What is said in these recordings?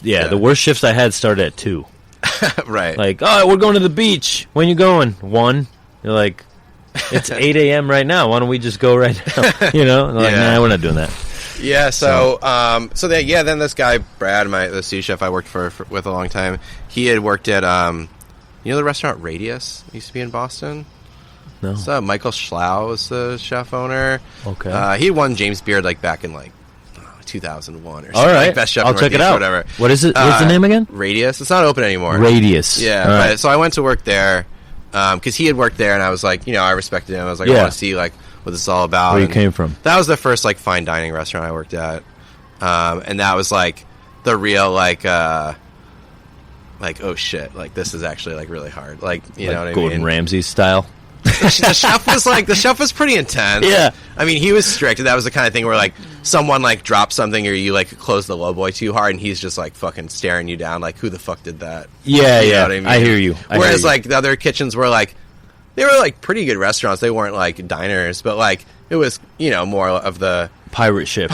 The worst shifts I had started at 2. Right. Like, oh, we're going to the beach. When you going? 1. You're like, it's 8 a.m. right now. Why don't we just go right now? You know? And like, nah, we're not doing that. Yeah, then this guy, Brad, the sous chef I worked for with a long time, he had worked at, you know the restaurant Radius? It used to be in Boston? No. So Michael Schlau was the chef owner. Okay. He won James Beard, like, back in, like, 2001 or something. All right. Like Best Chef I'll check it out. Or whatever. What is it? What's the name again? Radius. It's not open anymore. Radius. Yeah. Right. So I went to work there because he had worked there, and I was like, you know, I respected him. I was like, I want to see, like, what this is all about. Where you came from. That was the first, like, fine dining restaurant I worked at. And that was, like, the real, like, oh, shit. Like, this is actually, like, really hard. Like, you know what I mean? Gordon Ramsay style. The chef was pretty intense. Yeah. I mean, he was strict. That was the kind of thing where, like, someone, like, dropped something or you, like, closed the lowboy too hard and he's just, like, fucking staring you down. Like, who the fuck did that? Yeah, you know what I mean? I hear you. Whereas, like, the other kitchens were, like, they were, like, pretty good restaurants. They weren't, like, diners. But, like, it was, you know, more of the... Pirate ship.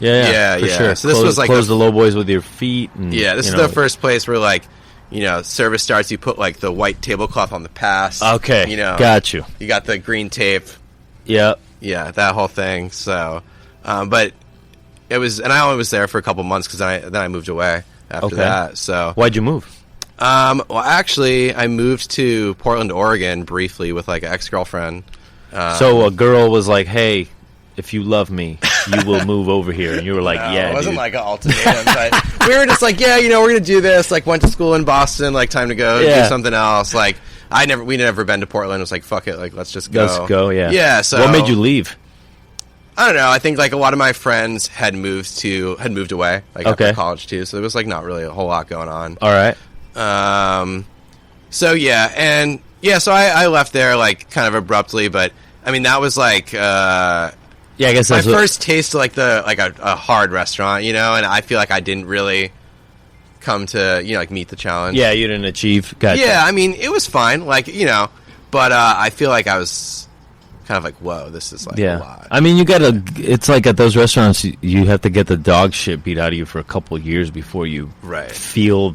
Yeah. Sure. So this was, like... Close the lowboys with your feet. And, this is the first place where, like... You know, service starts, you put, like, the white tablecloth on the pass. Okay. You know. Got you. You got the green tape. Yep. Yeah, that whole thing. So, but it was... And I only was there for a couple months because then I moved away after that. So why'd you move? Well, actually, I moved to Portland, Oregon briefly with, like, an ex-girlfriend. So a girl was like, hey... If you love me, you will move over here. And you were like, it wasn't like an ultimatum. But we were just like, yeah, you know, we're going to do this. Like, went to school in Boston. Like, time to go do something else. Like, we'd never been to Portland. It was like, fuck it. Like, let's just go. Let's go, yeah. Yeah, so. What made you leave? I don't know. I think, like, a lot of my friends had moved away. Like, after college, too. So there was, like, not really a whole lot going on. All right. So, yeah. And, yeah, so I left there, like, kind of abruptly. But, I mean, that was, like, yeah, I guess my first taste of, like, a hard restaurant, you know, and I feel like I didn't really come to, you know, like, meet the challenge. Yeah, you didn't achieve. Gotcha. Yeah, I mean, it was fine, like, you know, but I feel like I was kind of like, whoa, this is, like, a lot. I mean, it's like at those restaurants, you have to get the dog shit beat out of you for a couple of years before you feel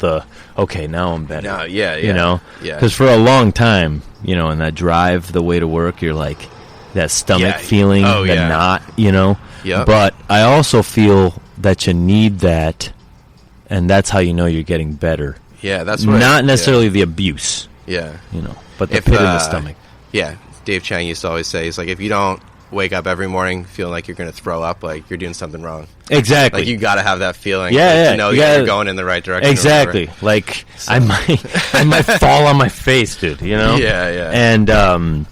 okay, now I'm better. No, yeah. You know? Yeah. Because for a long time, you know, in that drive, the way to work, you're like... that stomach feeling, knot, you know? Yep. But I also feel that you need that, and that's how you know you're getting better. Yeah, that's what... Not necessarily the abuse. Yeah. You know, but the pit of the stomach. Yeah. Dave Chang used to always say, he's like, if you don't wake up every morning feeling like you're going to throw up, like, you're doing something wrong. Exactly. Like, you got to have that feeling. To know you're going in the right direction. Exactly. Like, so. I might fall on my face, dude, you know? Yeah. And,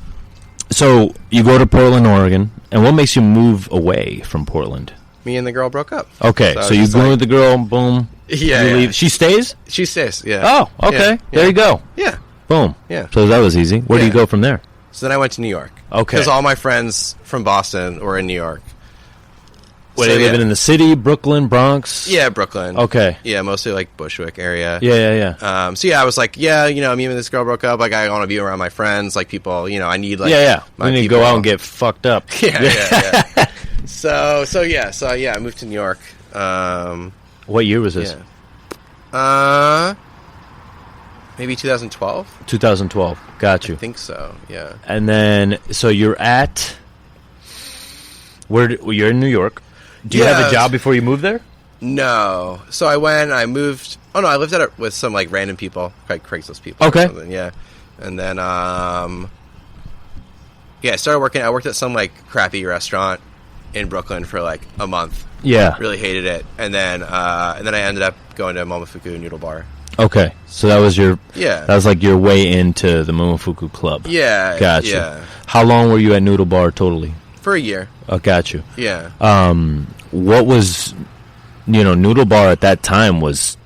so, you go to Portland, Oregon, and what makes you move away from Portland? Me and the girl broke up. Okay, so you go with the girl, boom. Yeah, you leave. She stays? She stays, yeah. Oh, okay. Yeah. There you go. Yeah. Boom. Yeah. So that was easy. Where do you go from there? So then I went to New York. Okay. Because all my friends from Boston were in New York. Were they living in the city, Brooklyn, Bronx? Yeah, Brooklyn. Okay. Yeah, mostly, like, Bushwick area. Yeah. So, yeah, I was like, yeah, you know, me and this girl broke up. Like, I want to be around my friends. Like, people, you know, I need, like... Yeah. We need to go out and get fucked up. Yeah. So, I moved to New York. What year was this? Yeah. Maybe 2012? 2012. Got you. I think so, yeah. And then, so you're at... You're in New York. Do you have a job before you moved there? No. So I moved... Oh, no, I lived with some, like, random people. Like, Craigslist people. Okay. Yeah. And then, I started working... I worked at some, like, crappy restaurant in Brooklyn for, like, a month. Yeah. Really hated it. And then I ended up going to Momofuku Noodle Bar. Okay. So that was your... Yeah. That was, like, your way into the Momofuku Club. Yeah. Gotcha. Yeah. How long were you at Noodle Bar totally? For a year. Oh, got you. Yeah. What was, Noodle Bar at that time was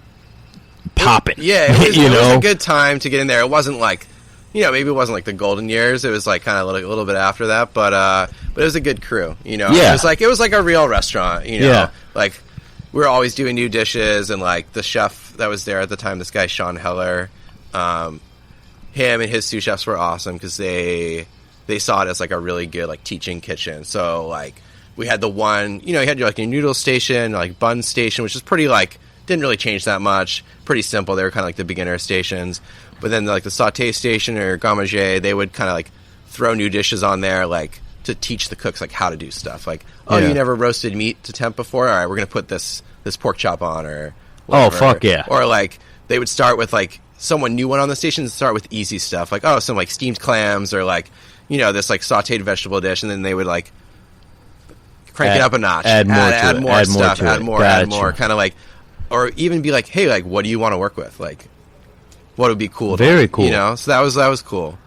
popping. Yeah, it was a good time to get in there. It wasn't like, maybe it wasn't like the golden years. It was like kind of like a little bit after that, but it was a good crew. Yeah. It was like a real restaurant. Yeah. Like we were always doing new dishes, and like the chef that was there at the time, this guy Sean Heller, him and his sous chefs were awesome because they saw it as like a really good like teaching kitchen. So like we had the one, you had like your noodle station, like bun station, which is pretty like didn't really change that much. Pretty simple. They were kind of like the beginner stations. But then like the saute station or gamage, they would kind of like throw new dishes on there, like to teach the cooks like how to do stuff. Like, oh, you never roasted meat to temp before? All right, we're going to put this pork chop on or whatever. Oh, fuck yeah. Or like they would start with like someone new one on the station and start with easy stuff. Like, oh, some like steamed clams or like, you know, this like sauteed vegetable dish. And then they would like crank it up a notch. Add more stuff. Add more. Kind of like, or even be like, hey, like, what do you want to work with? Like, what would be cool? Very cool. You know, so that was cool.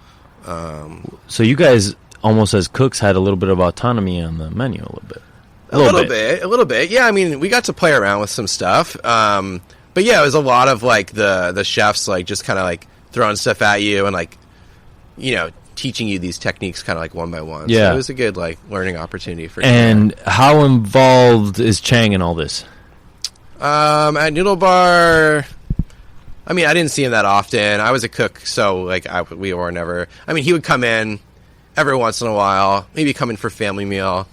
So you guys almost as cooks had a little bit of autonomy on the menu, a little bit. A little bit. Yeah, I mean, we got to play around with some stuff. But yeah, it was a lot of like the chefs like just kind of like throwing stuff at you and like, you know, teaching you these techniques kind of like one by one. Yeah. So it was a good like learning opportunity for you. And how involved is Chang in all this? At Noodle Bar, I mean, I didn't see him that often. I was a cook, so like we were never. I mean, he would come in every once in a while, maybe come in for family meal,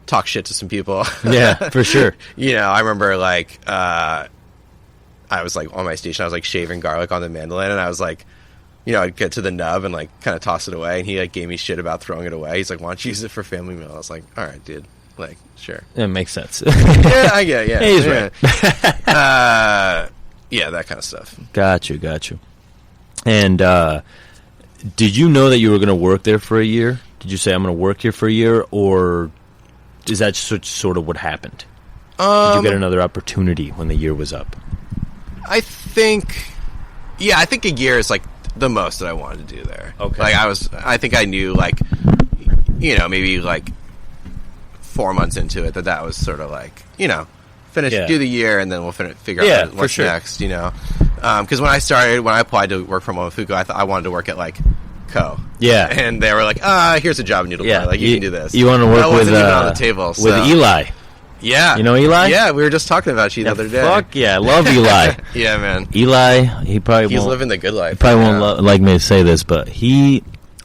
talk shit to some people. Yeah, for sure. You know, I remember like I was like on my station, I was like shaving garlic on the mandolin, and I was like, you know, I'd get to the nub and like kind of toss it away, and he like gave me shit about throwing it away. He's like, "Why don't you use it for family meal?" I was like, "All right, dude." Like, sure. It makes sense. Yeah, I get it. Yeah, he's right. Yeah, that kind of stuff. Got you. And did you know that you were going to work there for a year? Did you say, I'm going to work here for a year? Or is that sort of what happened? Did you get another opportunity when the year was up? I think a year is like the most that I wanted to do there. Okay. Like I think I knew like, you know, maybe like 4 months into it that was sort of like, you know, do the year and then we'll figure out what's next, you know. Because when I applied to work for Momofuku, I thought I wanted to work at like Co. Yeah. And they were like, here's a job in Noodle Bar. Like, you can do this. You want to work with even on the table, so. With Eli. Yeah. You know Eli? Yeah, we were just talking about you the other day. Fuck yeah, I love Eli. Yeah, man. Eli, he's living the good life. He probably won't like me to say this, but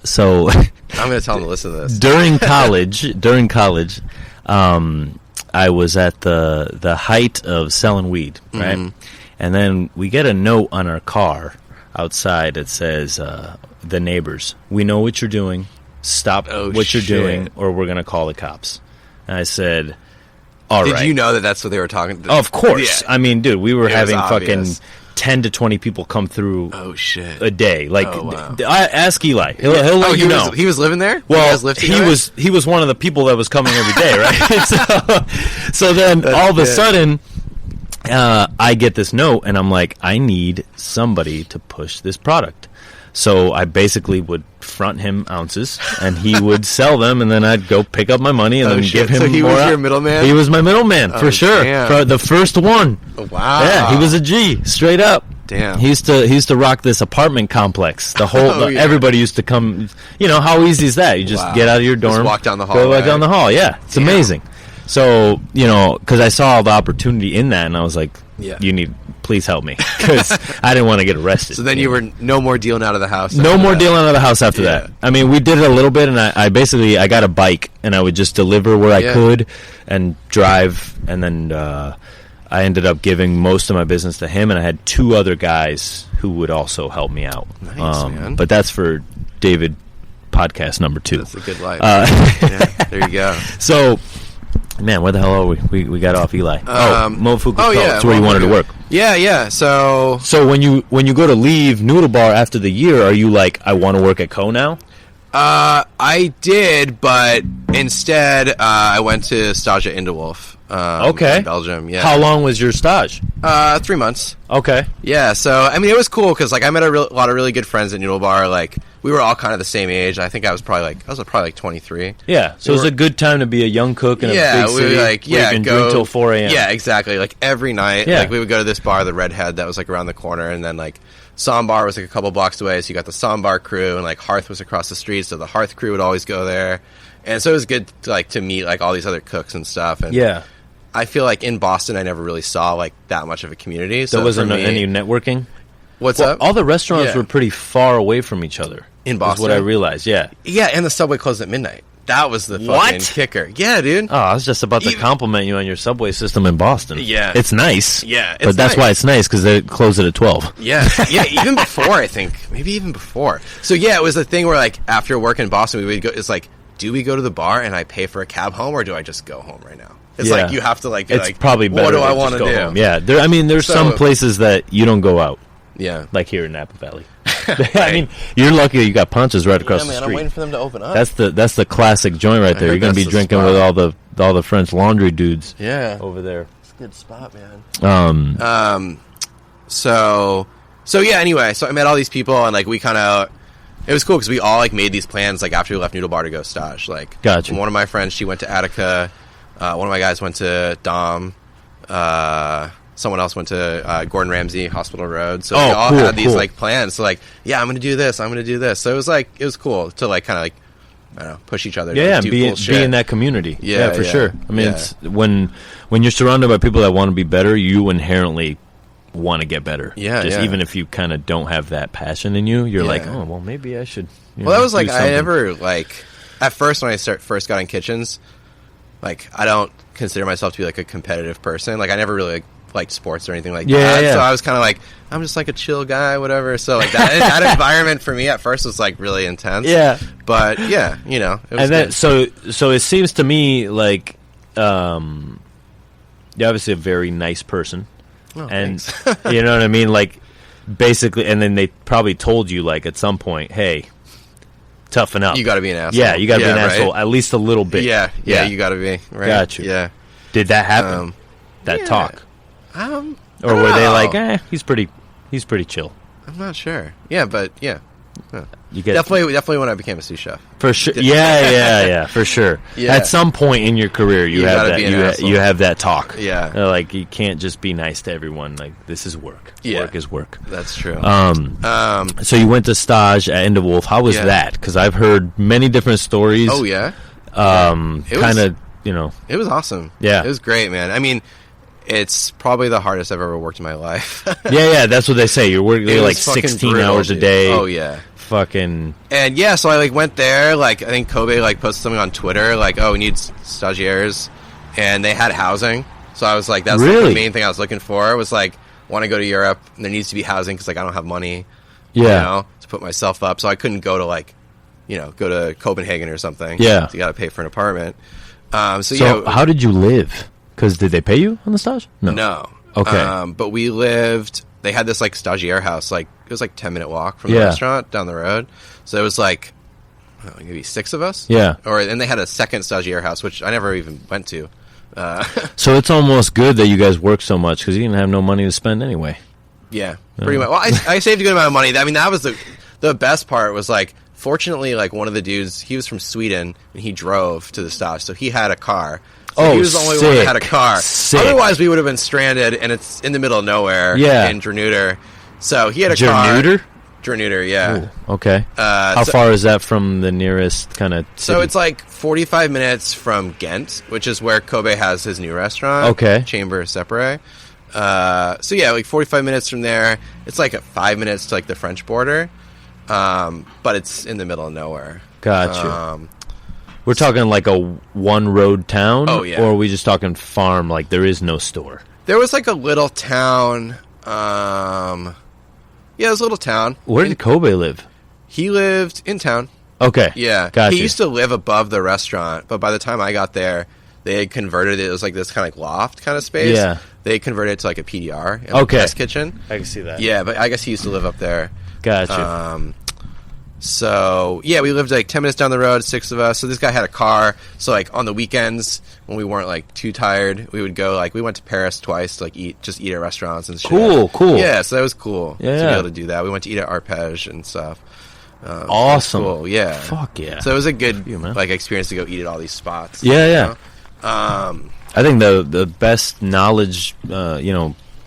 so I'm going to tell him to listen to this. During college, I was at the height of selling weed, right? Mm-hmm. And then we get a note on our car outside that says, the neighbors, we know what you're doing. Stop what you're doing, or we're going to call the cops. And I said, all right. Did you know that that's what they were talking about? Of course. Yeah. I mean, dude, we were having fucking 10 to 20 people come through a day. Like, ask Eli. He'll let you know. He was living there? Well, he was one of the people that was coming every day, right? so then all of a sudden, I get this note, and I'm like, I need somebody to push this product. So I basically would front him ounces, and he would sell them, and then I'd go pick up my money and then give him more. So he was your middleman? He was my middleman, for sure. For the first one. Wow. Yeah, he was a G, straight up. Damn. He used to rock this apartment complex. The whole everybody used to come. You know, how easy is that? You just get out of your dorm. Just walk down the hall. Go right down the hall, yeah. It's amazing. So, you know, because I saw the opportunity in that, and I was like, please help me, because I didn't want to get arrested. So then you were no more dealing out of the house. No more dealing out of the house after that. I mean, we did it a little bit, and I basically got a bike, and I would just deliver where I could and drive, and then I ended up giving most of my business to him, and I had 2 other guys who would also help me out. Nice, man. But that's for David podcast number 2. That's a good life. There you go. So, man, where the hell are we? We got off Eli. Momofuku. That's where you wanted to work. Yeah. So when you go to leave Noodle Bar after the year, are you like, I want to work at Co now? I did, but instead I went to stage at Indewolf. In Belgium. Yeah. How long was your stage? 3 months. Okay. Yeah. So I mean, it was cool because like I met a lot of really good friends at Noodle Bar. Like we were all kind of the same age. I think I was probably like 23. Yeah. So it was a good time to be a young cook in a big city. We were like, you can drink till 4 a.m. Yeah, exactly. Like every night. Yeah. Like we would go to this bar, the Redhead, that was like around the corner, and then like Sambar was like a couple blocks away. So you got the Sambar crew, and like Hearth was across the street, so the Hearth crew would always go there. And so it was good to meet like all these other cooks and stuff. And I feel like in Boston, I never really saw like that much of a community. So there wasn't any networking? What's up? All the restaurants were pretty far away from each other. In Boston? Is what I realized, yeah. Yeah, and the subway closed at midnight. That was the fucking What? kicker. Yeah, dude. Oh, I was just about to compliment you on your subway system in Boston. Yeah. It's nice. Yeah, it's but that's nice. why it's nice, because they close it at 12. Yeah, even before, I think. Maybe even before. So, yeah, it was a thing where, like, after work in Boston, we would go, it's like, do we go to the bar and I pay for a cab home, or do I just go home right now? It's like, you have to, like, be it's like, probably better what do to I just want to go do? home. Yeah, there's some places that you don't go out. Yeah. Like here in Napa Valley. I mean, you're lucky you got Ponchos right across the street. I'm waiting for them to open up. That's the classic joint right there. You're going to be drinking with all the French Laundry dudes. Yeah. Over there. It's a good spot, man. So yeah, anyway, so I met all these people, and, like, we kind of, it was cool because we all, like, made these plans, like, after we left Noodle Bar to go stage. Like, gotcha. One of my friends, she went to Attica. One of my guys went to Dom. Someone else went to Gordon Ramsay Hospital Road. So we all had these like plans. So, like, yeah, I'm going to do this. I'm going to do this. So it was cool to, like, kind of, like, I don't know, push each other. Yeah, to be cool shit. in that community. Yeah, for sure. I mean, it's when you're surrounded by people that want to be better, you inherently want to get better. Yeah, just even if you kind of don't have that passion in you, you're like, oh, well, maybe I should. That was like, I never, like, at first when I first got in kitchens, like, I don't consider myself to be, like, a competitive person. Like, I never really, like, liked sports or anything like that. Yeah. So I was kind of like, I'm just, like, a chill guy, whatever. So, like, that environment for me at first was, like, really intense. Yeah. But, yeah, you know. It was and then, good. so it seems to me like you're obviously a very nice person. Oh, and thanks. you know what I mean? Like, basically, and then they probably told you, like, at some point, hey, toughen up. You got to be an asshole. Yeah, you got to be an right? asshole, at least a little bit. Yeah, you got to be. Right? Got you. Yeah. Did that happen? That talk? Or were they like, he's pretty chill? I'm not sure. Yeah, but yeah. You get definitely when I became a sous chef. For sure. Yeah, for sure. Yeah. At some point in your career, you have that. You have that talk. Yeah. Like, you can't just be nice to everyone. Like, this is work. Yeah. Work is work. That's true. So you went to stage at End of Wolf. How was that? Because I've heard many different stories. Oh yeah. Kind of, you know. It was awesome. Yeah. It was great, man. I mean, it's probably the hardest I've ever worked in my life. yeah, that's what they say. You're working like 16 brutal, hours a dude. day. Oh yeah. Fucking. And yeah, so I, like, went there, like, I think Kobe, like, posted something on Twitter, like, oh, we need stagiaires, and they had housing. So I was like, that's like, the main thing I was looking for, was, like, want to go to Europe, and there needs to be housing, because, like, I don't have money, you know, to put myself up, so I couldn't go to, like, you know, go to Copenhagen or something. Yeah. So you got to pay for an apartment. So yeah. How did you live? Because did they pay you on the stage? No. Okay. But we lived... They had this, like, stagiaire house, like, it was, like, 10-minute walk from the restaurant down the road. So it was, like, maybe 6 of us. Yeah. And they had a second stagiaire house, which I never even went to. So it's almost good that you guys work so much, because you didn't have no money to spend anyway. Yeah, pretty much. Well, I saved a good amount of money. I mean, that was the best part was, like, fortunately, like, one of the dudes, he was from Sweden, and he drove to the stage, so he had a car. So he was the only one that had a car. Sick. Otherwise, we would have been stranded, and it's in the middle of nowhere in Dranuder. So he had a car. Dranuder, yeah. Ooh, okay. How far is that from the nearest kind of city? So it's like 45 minutes from Ghent, which is where Kobe has his new restaurant. Okay. Chamber Separé. So yeah, like 45 minutes from there. It's like 5 minutes to, like, the French border. But it's in the middle of nowhere. Gotcha. We're talking like a one-road town? Oh, yeah. Or are we just talking farm, like there is no store? There was, like, a little town. Yeah, it was a little town. Where did Kobe live? He lived in town. Okay. Yeah. Gotcha. He used to live above the restaurant, but by the time I got there, they had converted it. It was like this kind of, like, loft kind of space. Yeah. They had converted it to, like, a PDR. And Okay. a test kitchen. I can see that. Yeah, but I guess he used to live up there. Gotcha. So, yeah, we lived, like, 10 minutes down the road, 6 of us. So this guy had a car. So, like, on the weekends, when we weren't, like, too tired, we would go, like, we went to Paris twice to, like, eat at restaurants and shit. Cool. Yeah, so that was cool to be Yeah. able to do that. We went to eat at Arpège and stuff. Awesome. Cool, yeah. Fuck yeah. So it was a good, man. like, experience to go eat at all these spots. Yeah. You know? I think the best knowledge,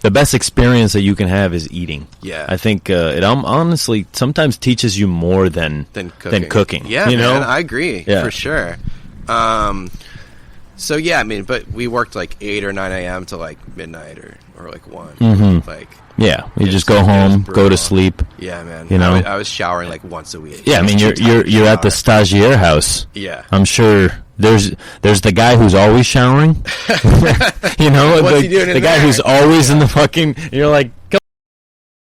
the best experience that you can have is eating. Yeah. I think it honestly sometimes teaches you more than cooking. Yeah, you know? man, I agree, Yeah. for sure. So, yeah, I mean, but we worked, like, 8 or 9 a.m. to, like, midnight or like, 1. Mm-hmm. Like, Yeah, you just go home, go to sleep. Yeah, man. You know, I was showering like once a week. Yeah, I mean, you're at the stagiaire house. Yeah, I'm sure there's the guy who's always showering. You know, What's he doing the guy who's always in the fucking. You're like, come